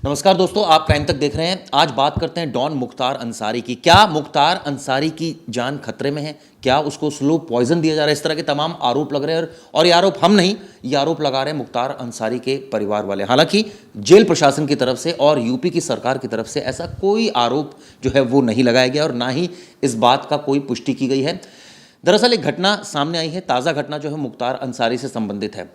नमस्कार दोस्तों, आप क्राइम तक देख रहे हैं। आज बात करते हैं डॉन मुख्तार अंसारी की। क्या मुख्तार अंसारी की जान खतरे में है? क्या उसको स्लो पॉइजन दिया जा रहा है? इस तरह के तमाम आरोप लग रहे हैं और ये आरोप हम नहीं, ये आरोप लगा रहे हैं मुख्तार अंसारी के परिवार वाले। हालांकि जेल प्रशासन की तरफ से और यूपी की सरकार की तरफ से ऐसा कोई आरोप जो है वो नहीं लगाया गया और ना ही इस बात का कोई पुष्टि की गई है। दरअसल एक घटना सामने आई है, ताज़ा घटना जो है मुख्तार अंसारी से संबंधित है।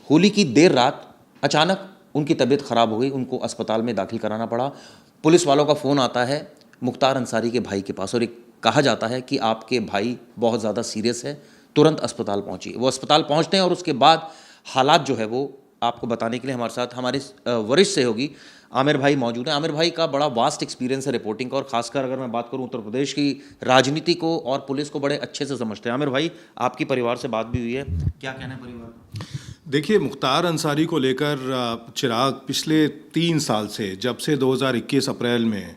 होली की देर रात अचानक उनकी तबीयत ख़राब हो गई, उनको अस्पताल में दाखिल कराना पड़ा। पुलिस वालों का फ़ोन आता है मुख्तार अंसारी के भाई के पास और एक कहा जाता है कि आपके भाई बहुत ज़्यादा सीरियस है, तुरंत अस्पताल पहुंचिए। वो अस्पताल पहुंचते हैं और उसके बाद हालात जो है वो आपको बताने के लिए हमारे साथ हमारे वरिष्ठ सहयोगी आमिर भाई मौजूद हैं। आमिर भाई का बड़ा वास्ट एक्सपीरियंस है रिपोर्टिंग का और खासकर अगर मैं बात करूं उत्तर प्रदेश की राजनीति को और पुलिस को बड़े अच्छे से समझते हैं। आमिर भाई, आपकी परिवार से बात भी हुई है, क्या कहना है परिवार का? देखिए, मुख्तार अंसारी को लेकर चिराग पिछले 3 साल से, जब से 2021 अप्रैल में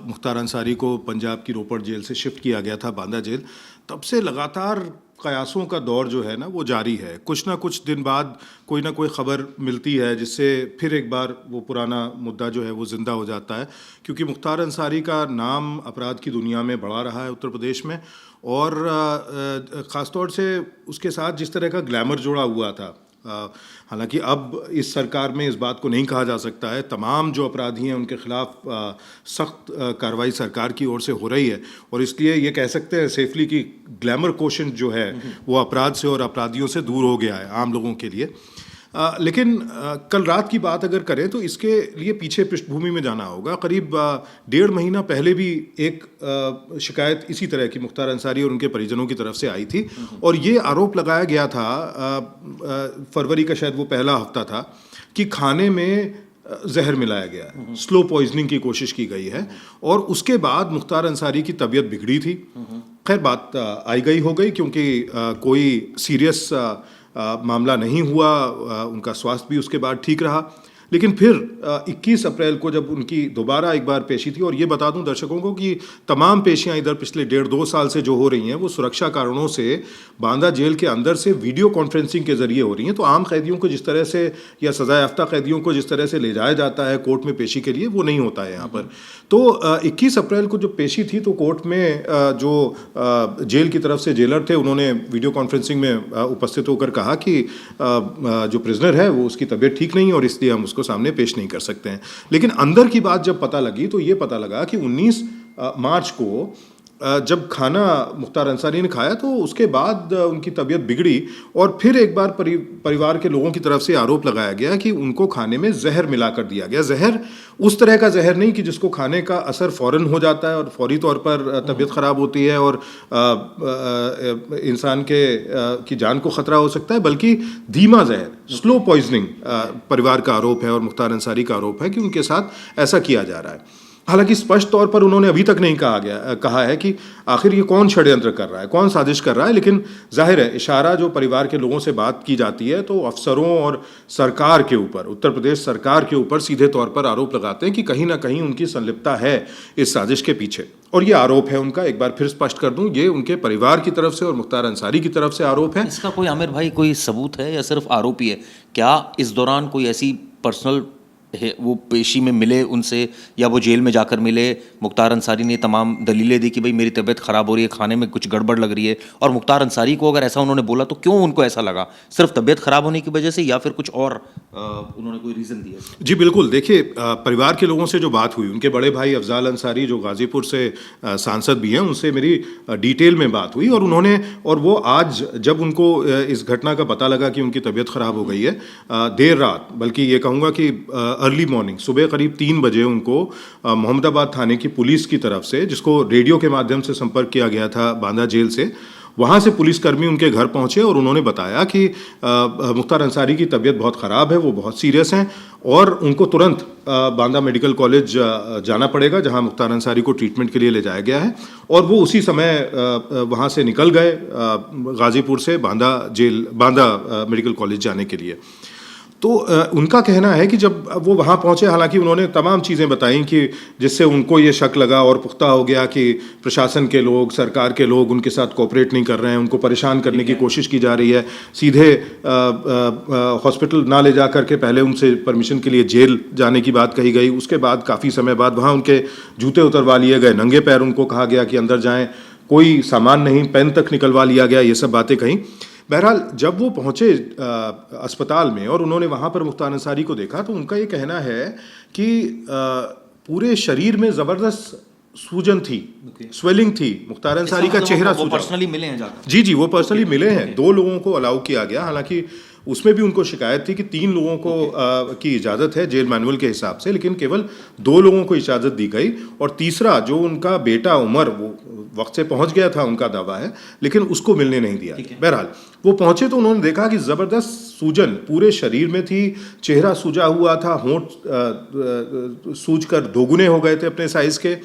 मुख्तार अंसारी को पंजाब की रोपड़ जेल से शिफ्ट किया गया था बांदा जेल, तब से लगातार कयासों का दौर जो है ना वो जारी है। कुछ ना कुछ दिन बाद कोई ना कोई ख़बर मिलती है जिससे फिर एक बार वो पुराना मुद्दा जो है वो ज़िंदा हो जाता है, क्योंकि मुख्तार अंसारी का नाम अपराध की दुनिया में बढ़ा रहा है उत्तर प्रदेश में। और ख़ास तौर से उसके साथ जिस तरह का ग्लैमर जुड़ा हुआ था, हालांकि अब इस सरकार में इस बात को नहीं कहा जा सकता है, तमाम जो अपराधी हैं उनके खिलाफ सख्त कार्रवाई सरकार की ओर से हो रही है और इसलिए ये कह सकते हैं सेफली कि ग्लैमर कोशेंट जो है वो अपराध से और अपराधियों से दूर हो गया है आम लोगों के लिए। लेकिन कल रात की बात अगर करें तो इसके लिए पीछे पृष्ठभूमि में जाना होगा। करीब 1.5 महीना पहले भी एक शिकायत इसी तरह की मुख्तार अंसारी और उनके परिजनों की तरफ से आई थी और ये आरोप लगाया गया था, फरवरी का शायद वो पहला हफ्ता था, कि खाने में जहर मिलाया गया, स्लो पॉइजनिंग की कोशिश की गई है और उसके बाद मुख्तार अंसारी की तबीयत बिगड़ी थी। खैर, बात आई गई हो गई क्योंकि कोई सीरियस मामला नहीं हुआ, उनका स्वास्थ्य भी उसके बाद ठीक रहा। लेकिन फिर 21 अप्रैल को जब उनकी दोबारा एक बार पेशी थी, और ये बता दूं दर्शकों को कि तमाम पेशियां इधर पिछले 1.5-2 साल से जो हो रही हैं वो सुरक्षा कारणों से बांदा जेल के अंदर से वीडियो कॉन्फ्रेंसिंग के जरिए हो रही हैं। तो आम कैदियों को जिस तरह से या सजा याफ्ता कैदियों को जिस तरह से ले जाया जाता है कोर्ट में पेशी के लिए, वो नहीं होता है यहाँ पर। तो 21 अप्रैल को जो पेशी थी तो कोर्ट में जो जेल की तरफ से जेलर थे उन्होंने वीडियो कॉन्फ्रेंसिंग में उपस्थित होकर कहा कि जो प्रिजनर है वो उसकी तबीयत ठीक नहीं है और इसलिए हम उसको सामने पेश नहीं कर सकते हैं। लेकिन अंदर की बात जब पता लगी तो ये पता लगा कि 19 मार्च को जब खाना मुख्तार अंसारी ने खाया तो उसके बाद उनकी तबीयत बिगड़ी और फिर एक बार परिवार के लोगों की तरफ से आरोप लगाया गया कि उनको खाने में जहर मिलाकर दिया गया। जहर उस तरह का जहर नहीं कि जिसको खाने का असर फौरन हो जाता है और फौरी तौर पर तबीयत ख़राब होती है और इंसान की जान को ख़तरा हो सकता है, बल्कि धीमा जहर, स्लो पॉइजनिंग परिवार का आरोप है और मुख्तार अंसारी का आरोप है कि उनके साथ ऐसा किया जा रहा है। हालांकि स्पष्ट तौर पर उन्होंने अभी तक नहीं कहा है कि आखिर ये कौन षड्यंत्र कर रहा है, कौन साजिश कर रहा है। लेकिन जाहिर है इशारा जो परिवार के लोगों से बात की जाती है तो अफसरों और सरकार के ऊपर, उत्तर प्रदेश सरकार के ऊपर सीधे तौर पर आरोप लगाते हैं कि कहीं ना कहीं उनकी संलिप्तता है इस साजिश के पीछे। और ये आरोप है उनका, एक बार फिर स्पष्ट कर दूं, ये उनके परिवार की तरफ से और मुख्तार अंसारी की तरफ से आरोप है। इसका कोई आमिर भाई कोई सबूत है या सिर्फ आरोप ही है? क्या इस दौरान कोई ऐसी पर्सनल वो पेशी में मिले उनसे या वो जेल में जाकर मिले? मुख्तार अंसारी ने तमाम दलीलें दी कि भाई मेरी तबीयत ख़राब हो रही है, खाने में कुछ गड़बड़ लग रही है, और मुख्तार अंसारी को अगर ऐसा उन्होंने बोला तो क्यों उनको ऐसा लगा? सिर्फ तबीयत ख़राब होने की वजह से या फिर कुछ और उन्होंने कोई रीज़न दिया? जी बिल्कुल, देखिए, परिवार के लोगों से जो बात हुई, उनके बड़े भाई अफजाल अंसारी जो गाज़ीपुर से सांसद भी हैं, उनसे मेरी डिटेल में बात हुई और वो आज जब उनको इस घटना का पता लगा कि उनकी तबीयत ख़राब हो गई है, देर रात, बल्कि ये कहूँगा कि अर्ली मॉर्निंग, सुबह करीब 3 बजे उनको मोहम्मदाबाद थाने की पुलिस की तरफ से, जिसको रेडियो के माध्यम से संपर्क किया गया था बांदा जेल से, वहाँ से पुलिसकर्मी उनके घर पहुँचे और उन्होंने बताया कि मुख्तार अंसारी की तबीयत बहुत ख़राब है, वो बहुत सीरियस हैं और उनको तुरंत बांदा मेडिकल कॉलेज जाना पड़ेगा, जहाँ मुख्तार अंसारी को ट्रीटमेंट के लिए ले जाया गया है। और वो उसी समय वहाँ से निकल गए गाज़ीपुर से बांदा मेडिकल कॉलेज जाने के लिए। तो उनका कहना है कि जब वो वहाँ पहुँचे, हालांकि उन्होंने तमाम चीज़ें बताई कि जिससे उनको ये शक लगा और पुख्ता हो गया कि प्रशासन के लोग, सरकार के लोग उनके साथ कोऑपरेट नहीं कर रहे हैं, उनको परेशान करने की कोशिश की जा रही है। सीधे हॉस्पिटल ना ले जा करके पहले उनसे परमिशन के लिए जेल जाने की बात कही गई। उसके बाद काफ़ी समय बाद वहाँ उनके जूते उतरवा लिए गए, नंगे पैर उनको कहा गया कि अंदर जाएँ, कोई सामान नहीं, पेन तक निकलवा लिया गया, ये सब बातें कहीं। बहरहाल जब वो पहुंचे अस्पताल में और उन्होंने वहां पर मुख्तार अंसारी को देखा, तो उनका ये कहना है कि पूरे शरीर में जबरदस्त सूजन थी, स्वेलिंग थी। मुख्तार अंसारी का चेहरा सूजा। पर्सनली मिले हैं जाकर? जी, वो पर्सनली मिले हैं। 2 लोगों को अलाउ किया गया, हालांकि उसमें भी उनको शिकायत थी कि 3 लोगों को की इजाज़त है जेल मैनुअल के हिसाब से, लेकिन केवल 2 लोगों को इजाज़त दी गई। और तीसरा जो उनका बेटा उमर, वो वक्त से पहुंच गया था, उनका दावा है, लेकिन उसको मिलने नहीं दिया। बहरहाल वो पहुंचे तो उन्होंने देखा कि ज़बरदस्त सूजन पूरे शरीर में थी, चेहरा सूजा हुआ था, होंठ सूज कर दोगुने हो गए थे अपने साइज़ के,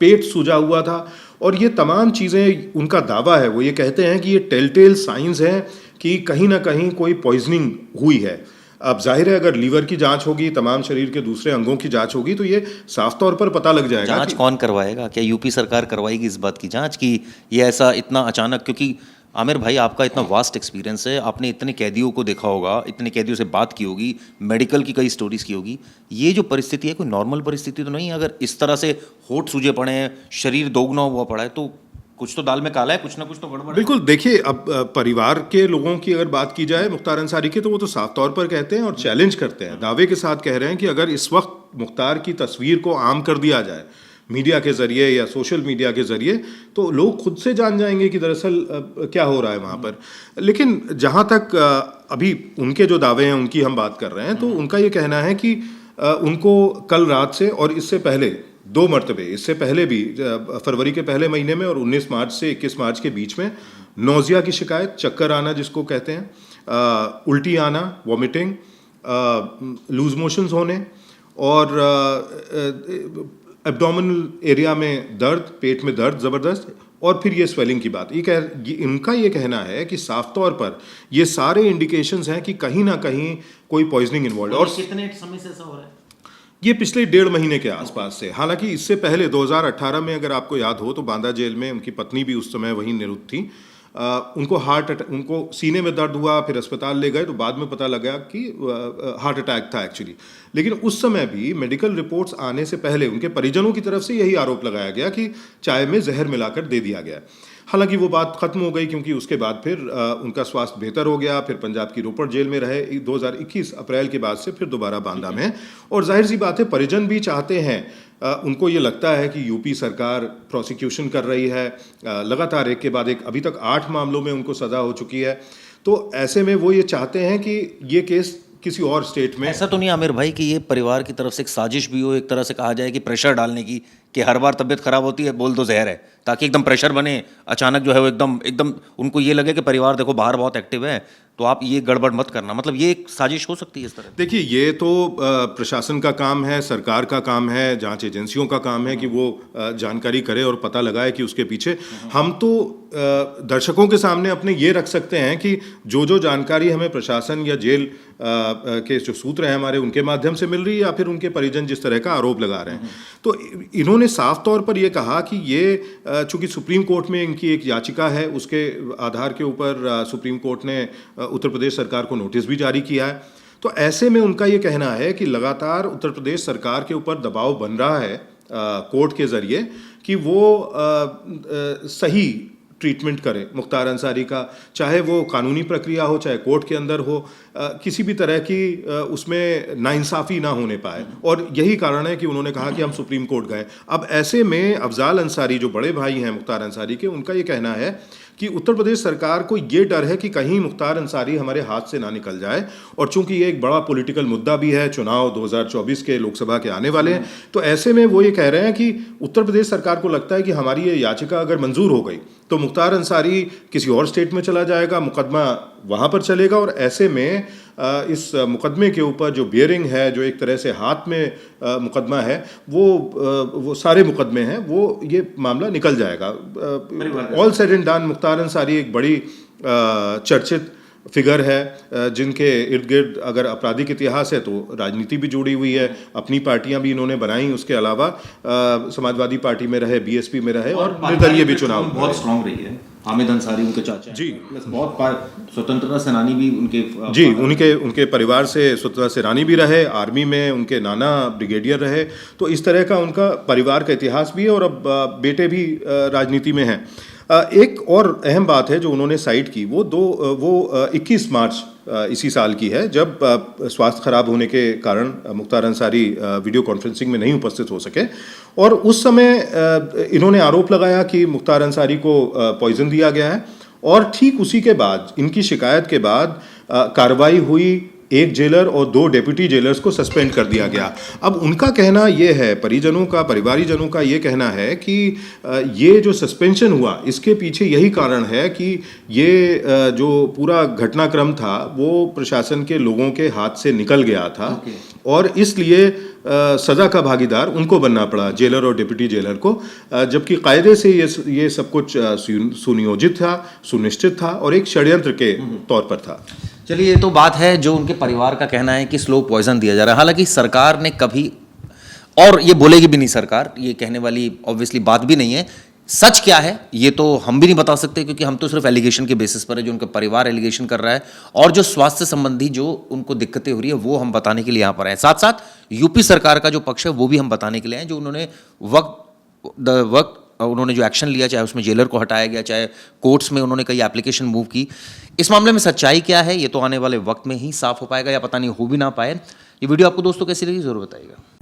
पेट सूजा हुआ था। और ये तमाम चीज़ें उनका दावा है, वो ये कहते हैं कि ये टेलटेल साइंस हैं कि कहीं ना कहीं कोई पॉइजनिंग हुई है। अब जाहिर है अगर लीवर की जांच होगी, तमाम शरीर के दूसरे अंगों की जांच होगी, तो ये साफ तौर पर पता लग जाएगा। जांच कौन करवाएगा? क्या यूपी सरकार करवाएगी इस बात की जांच कि ये ऐसा इतना अचानक? क्योंकि आमिर भाई, आपका इतना वास्ट एक्सपीरियंस है, आपने इतने कैदियों को देखा होगा, इतने कैदियों से बात की होगी, मेडिकल की कई स्टोरीज की होगी। ये जो परिस्थिति है कोई नॉर्मल परिस्थिति तो नहीं है? अगर इस तरह से होठ सूजे पड़े हैं, शरीर दोगुना हुआ पड़ा है, तो कुछ तो दाल में काला है, कुछ ना कुछ तो गड़बड़ है। बिल्कुल, देखिए अब परिवार के लोगों की अगर बात की जाए मुख्तार अंसारी की, तो वो तो साफ तौर पर कहते हैं और चैलेंज करते हैं, दावे के साथ कह रहे हैं कि अगर इस वक्त मुख्तार की तस्वीर को आम कर दिया जाए मीडिया के जरिए या सोशल मीडिया के जरिए, तो लोग खुद से जान जाएंगे कि दरअसल क्या हो रहा है वहाँ पर। लेकिन जहाँ तक अभी उनके जो दावे हैं उनकी हम बात कर रहे हैं, तो उनका ये कहना है कि उनको कल रात से और इससे पहले 2 मरतबे, इससे पहले भी फरवरी के पहले महीने में और 19 मार्च से 21 मार्च के बीच में नौजिया की शिकायत, चक्कर आना जिसको कहते हैं, उल्टी आना, वॉमिटिंग, लूज मोशंस होने और एब्डोमिनल एरिया में दर्द, पेट में दर्द ज़बरदस्त, और फिर ये स्वेलिंग की बात। इनका ये कहना है कि साफ तौर पर ये सारे इंडिकेशंस हैं कि कहीं ना कहीं कोई पॉइजनिंग इन्वॉल्व है। और कितने समय से ऐसा हो रहा है? ये पिछले 1.5 महीने के आसपास से। हालांकि इससे पहले 2018 में अगर आपको याद हो तो बांदा जेल में उनकी पत्नी भी उस समय वहीं निरुद्ध थी। उनको सीने में दर्द हुआ, फिर अस्पताल ले गए, तो बाद में पता लगा कि हार्ट अटैक था एक्चुअली। लेकिन उस समय भी मेडिकल रिपोर्ट्स आने से पहले उनके परिजनों की तरफ से यही आरोप लगाया गया कि चाय में जहर मिलाकर दे दिया गया। हालांकि वो बात खत्म हो गई, क्योंकि उसके बाद फिर उनका स्वास्थ्य बेहतर हो गया, फिर पंजाब की रोपड़ जेल में रहे। 2021 अप्रैल के बाद से फिर दोबारा बांदा में। और जाहिर सी बात है परिजन भी चाहते हैं, उनको ये लगता है कि यूपी सरकार प्रोसिक्यूशन कर रही है, लगातार एक के बाद एक, अभी तक 8 मामलों में उनको सज़ा हो चुकी है। तो ऐसे में वो ये चाहते हैं कि ये केस किसी और स्टेट में। ऐसा तो नहीं आमिर भाई कि ये परिवार की तरफ से एक साजिश भी हो, एक तरह से कहा जाए कि प्रेशर डालने की, कि हर बार तबीयत खराब होती है बोल दो जहर है, ताकि एकदम प्रेशर बने, अचानक जो है वो एकदम एकदम उनको ये लगे कि परिवार देखो बाहर बहुत एक्टिव है, तो आप ये गड़बड़ मत करना, मतलब ये एक साजिश हो सकती है इस तरह? देखिए, ये तो प्रशासन का काम है, सरकार का काम है, जांच एजेंसियों का काम है कि वो जानकारी करे और पता लगाए कि उसके पीछे। हम तो दर्शकों के सामने अपने ये रख सकते हैं कि जो जानकारी हमें प्रशासन या जेल के जो सूत्र हैं हमारे, उनके माध्यम से मिल रही है, या फिर उनके परिजन जिस तरह का आरोप लगा रहे हैं। तो इन्होंने साफ तौर पर यह कहा कि ये चूंकि सुप्रीम कोर्ट में इनकी एक याचिका है, उसके आधार के ऊपर सुप्रीम कोर्ट ने उत्तर प्रदेश सरकार को नोटिस भी जारी किया है। तो ऐसे में उनका ये कहना है कि लगातार उत्तर प्रदेश सरकार के ऊपर दबाव बन रहा है कोर्ट के जरिए कि वो सही ट्रीटमेंट करे मुख्तार अंसारी का, चाहे वो कानूनी प्रक्रिया हो, चाहे कोर्ट के अंदर हो, किसी भी तरह की उसमें नाइंसाफ़ी ना होने पाए। और यही कारण है कि उन्होंने कहा कि हम सुप्रीम कोर्ट गए। अब ऐसे में अफजाल अंसारी जो बड़े भाई हैं मुख्तार अंसारी के, उनका ये कहना है कि उत्तर प्रदेश सरकार को ये डर है कि कहीं मुख्तार अंसारी हमारे हाथ से ना निकल जाए। और चूंकि ये एक बड़ा पॉलिटिकल मुद्दा भी है, चुनाव 2024 के लोकसभा के आने वाले हैं, तो ऐसे में वो ये कह रहे हैं कि उत्तर प्रदेश सरकार को लगता है कि हमारी ये याचिका अगर मंजूर हो गई तो मुख्तार अंसारी किसी और स्टेट में चला जाएगा, मुकदमा वहाँ पर चलेगा। और ऐसे में इस मुकदमे के ऊपर जो बियरिंग है, जो एक तरह से हाथ में मुकदमा है, वो सारे मुकदमे हैं, वो ये मामला निकल जाएगा। All said and done, Mukhtar Ansari एक बड़ी चर्चित फिगर है जिनके इर्द गिर्द अगर आपराधिक इतिहास है तो राजनीति भी जुड़ी हुई है, अपनी पार्टियां भी इन्होंने बनाई, उसके अलावा समाजवादी पार्टी में रहे, बीएसपी में रहे और निर्दलीय भी चुनाव बहुत स्ट्रांग रही है। हामिद अंसारी उनके चाचा जी, बहुत स्वतंत्रता सेनानी भी उनके जी, उनके परिवार से स्वतंत्रता सेनानी भी रहे, आर्मी में उनके नाना ब्रिगेडियर रहे, तो इस तरह का उनका परिवार का इतिहास भी है और अब बेटे भी राजनीति में हैं। एक और अहम बात है जो उन्होंने साइट की, वो 21 मार्च इसी साल की है, जब स्वास्थ्य खराब होने के कारण मुख्तार अंसारी वीडियो कॉन्फ्रेंसिंग में नहीं उपस्थित हो सके और उस समय इन्होंने आरोप लगाया कि मुख्तार अंसारी को पॉइजन दिया गया है और ठीक उसी के बाद, इनकी शिकायत के बाद कार्रवाई हुई, एक जेलर और 2 डेप्यूटी जेलर्स को सस्पेंड कर दिया गया। अब उनका कहना ये है, परिवारीजनों का ये कहना है कि ये जो सस्पेंशन हुआ इसके पीछे यही कारण है कि ये जो पूरा घटनाक्रम था वो प्रशासन के लोगों के हाथ से निकल गया था और इसलिए सज़ा का भागीदार उनको बनना पड़ा, जेलर और डिप्टी जेलर को, जबकि कायदे से ये सब कुछ सुनियोजित था, सुनिश्चित था और एक षड्यंत्र के तौर पर था। चलिए, ये तो बात है जो उनके परिवार का कहना है कि स्लो पॉइजन दिया जा रहा है। हालांकि सरकार ने कभी, और ये बोलेगी भी नहीं सरकार, ये कहने वाली ऑब्वियसली बात भी नहीं है। सच क्या है ये तो हम भी नहीं बता सकते क्योंकि हम तो सिर्फ एलिगेशन के बेसिस पर है, जो उनका परिवार एलिगेशन कर रहा है और जो स्वास्थ्य संबंधी जो उनको दिक्कतें हो रही है वो हम बताने के लिए यहाँ पर हैं। साथ साथ यूपी सरकार का जो पक्ष है वो भी हम बताने के लिए हैं, जो उन्होंने उन्होंने जो एक्शन लिया, चाहे उसमें जेलर को हटाया गया, चाहे कोर्ट्स में उन्होंने कई एप्लीकेशन मूव की, इस मामले में सच्चाई क्या है ये तो आने वाले वक्त में ही साफ हो पाएगा या पता नहीं हो भी ना पाए। ये वीडियो आपको दोस्तों कैसी लगी जरूर बताइएगा।